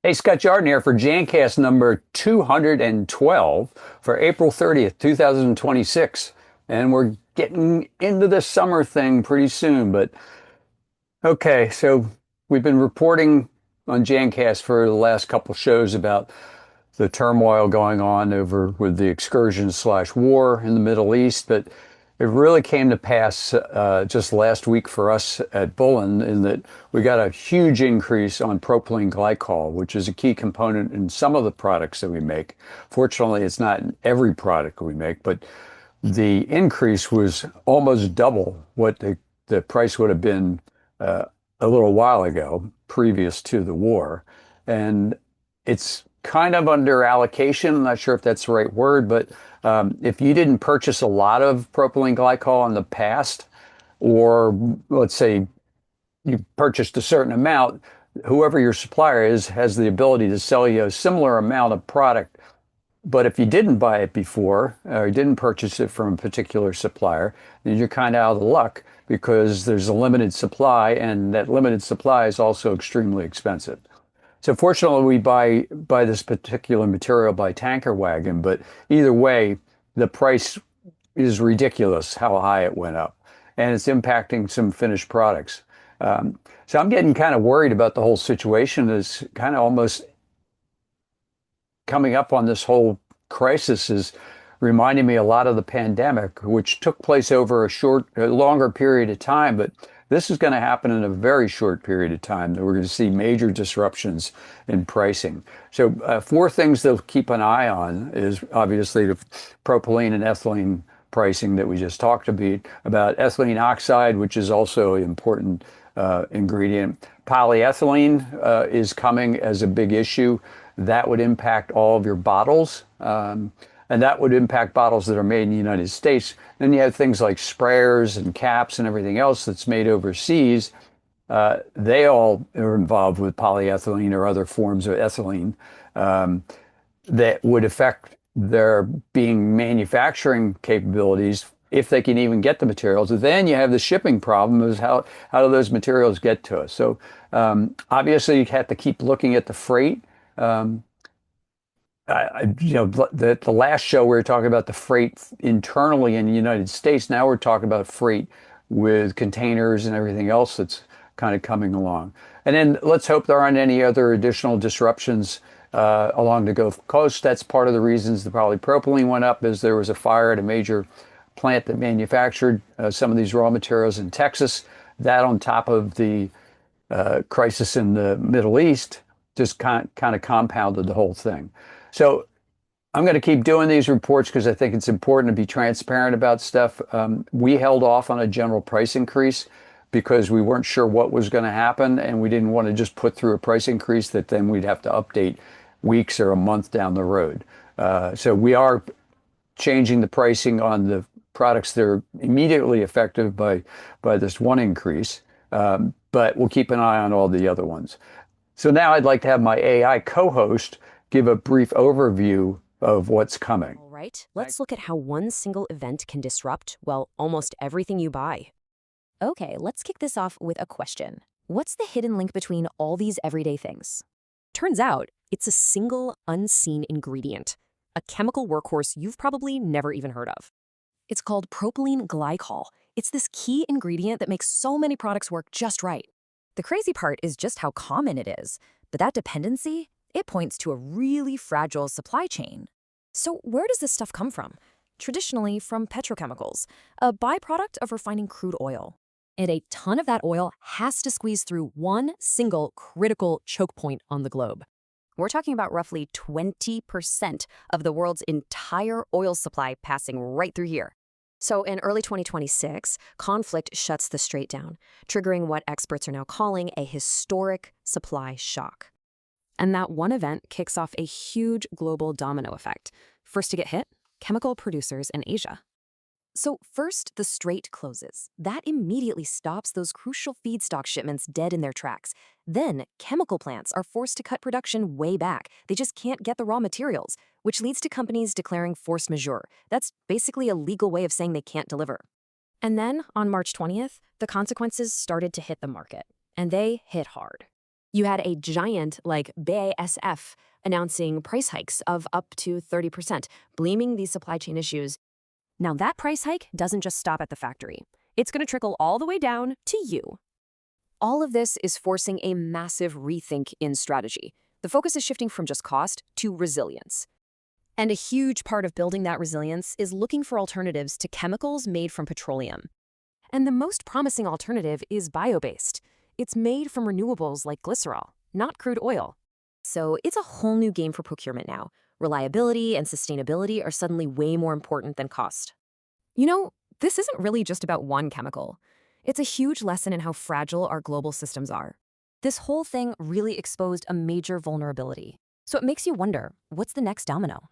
Hey, Scott Jordan here for Jancast number 212 for April 30th, 2026. And we're getting into the summer thing pretty soon. But okay, so we've been reporting on Jancast for the last couple shows about the turmoil going on over with the excursion slash war in the Middle East. But it really came to pass just last week for us at Bullen in that we got a huge increase on propylene glycol, which is a key component in some of the products that we make. Fortunately, it's not in every product we make, but the increase was almost double what the price would have been a little while ago, previous to the war. And it's kind of under allocation. I'm not sure if that's the right word, but if you didn't purchase a lot of propylene glycol in the past, or let's say you purchased a certain amount, whoever your supplier is has the ability to sell you a similar amount of product. But if you didn't buy it before or you didn't purchase it from a particular supplier, then you're kind of out of luck because there's a limited supply, and that limited supply is also extremely expensive. So fortunately, we buy this particular material by tanker wagon, but either way, the price is ridiculous how high it went up, and it's impacting some finished products. So I'm getting kind of worried about the whole situation. Is kind of almost coming up on this whole crisis is reminding me a lot of the pandemic, which took place over a longer period of time, but this is going to happen in a very short period of time. That we're going to see major disruptions in pricing. So, four things to keep an eye on is obviously the propylene and ethylene pricing that we just talked about ethylene oxide, which is also an important ingredient. Polyethylene is coming as a big issue. That would impact all of your bottles. And that would impact bottles that are made in the United States. Then you have things like sprayers and caps and everything else that's made overseas. They all are involved with polyethylene or other forms of ethylene that would affect their being manufacturing capabilities if they can even get the materials. And then you have the shipping problem is how do those materials get to us? So obviously you have to keep looking at the freight. The last show we were talking about the freight internally in the United States. Now we're talking about freight with containers and everything else that's kind of coming along. And then let's hope there aren't any other additional disruptions along the Gulf Coast. That's part of the reasons the polypropylene went up is there was a fire at a major plant that manufactured some of these raw materials in Texas. That on top of the crisis in the Middle East just kind of compounded the whole thing. So I'm going to keep doing these reports because I think it's important to be transparent about stuff. We held off on a general price increase because we weren't sure what was going to happen, and we didn't want to just put through a price increase that then we'd have to update weeks or a month down the road. So we are changing the pricing on the products that are immediately affected by this one increase, but we'll keep an eye on all the other ones. So now I'd like to have my AI co-host give a brief overview of what's coming. All right, let's look at how one single event can disrupt, well, almost everything you buy. Okay, let's kick this off with a question. What's the hidden link between all these everyday things? Turns out, it's a single unseen ingredient, a chemical workhorse you've probably never even heard of. It's called propylene glycol. It's this key ingredient that makes so many products work just right. The crazy part is just how common it is, but that dependency, it points to a really fragile supply chain. So where does this stuff come from? Traditionally from petrochemicals, a byproduct of refining crude oil. And a ton of that oil has to squeeze through one single critical choke point on the globe. We're talking about roughly 20% of the world's entire oil supply passing right through here. So in early 2026, conflict shuts the strait down, triggering what experts are now calling a historic supply shock. And that one event kicks off a huge global domino effect. First to get hit, chemical producers in Asia. So first, the strait closes. That immediately stops those crucial feedstock shipments dead in their tracks. Then, chemical plants are forced to cut production way back. They just can't get the raw materials, which leads to companies declaring force majeure. That's basically a legal way of saying they can't deliver. And then, on March 20th, the consequences started to hit the market. And they hit hard. You had a giant like BASF announcing price hikes of up to 30%, blaming these supply chain issues. Now, that price hike doesn't just stop at the factory. It's going to trickle all the way down to you. All of this is forcing a massive rethink in strategy. The focus is shifting from just cost to resilience. And a huge part of building that resilience is looking for alternatives to chemicals made from petroleum. And the most promising alternative is bio-based. It's made from renewables like glycerol, not crude oil. So it's a whole new game for procurement now. Reliability and sustainability are suddenly way more important than cost. You know, this isn't really just about one chemical. It's a huge lesson in how fragile our global systems are. This whole thing really exposed a major vulnerability. So it makes you wonder, what's the next domino?